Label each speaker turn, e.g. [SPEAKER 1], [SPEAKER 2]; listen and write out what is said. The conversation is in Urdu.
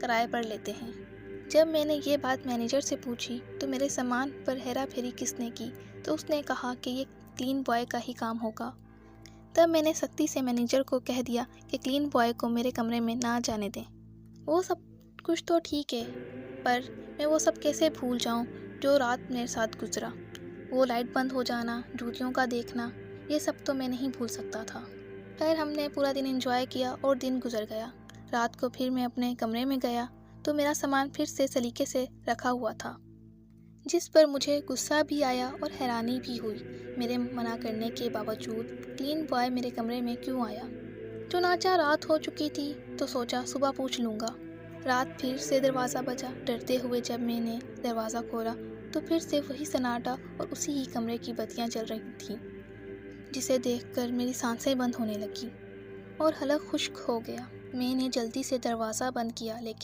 [SPEAKER 1] کرائے پر لیتے ہیں۔ جب میں نے یہ بات مینیجر سے پوچھی تو میرے سامان پر ہیرا پھیری کس نے کی، تو اس نے کہا کہ یہ کلین بوائے کا ہی کام ہوگا۔ تب میں نے سختی سے مینیجر کو کہہ دیا کہ کلین بوائے کو میرے کمرے میں نہ جانے دیں۔ وہ سب کچھ تو ٹھیک ہے، پر میں وہ سب کیسے بھول جاؤں جو رات میرے ساتھ گزرا۔ وہ لائٹ بند ہو جانا، جوتیوں کا دیکھنا، یہ سب تو میں نہیں بھول سکتا تھا۔ خیر ہم نے پورا دن انجوائے کیا اور دن گزر گیا۔ رات کو پھر میں اپنے کمرے میں گیا تو میرا سامان پھر سے سلیقے سے رکھا ہوا تھا، جس پر مجھے غصہ بھی آیا اور حیرانی بھی ہوئی۔ میرے منع کرنے کے باوجود کلین بوائے میرے کمرے میں کیوں آیا؟ چنانچہ رات ہو چکی تھی تو سوچا صبح پوچھ لوں گا۔ رات پھر سے دروازہ بجا۔ ڈرتے ہوئے جب میں نے دروازہ کھولا تو پھر سے وہی سناٹا اور اسی ہی کمرے کی بتیاں جل رہی تھیں، جسے دیکھ کر میری سانسیں بند ہونے لگیں اور حلق خشک ہو گیا۔ میں نے جلدی سے دروازہ بند کیا، لیکن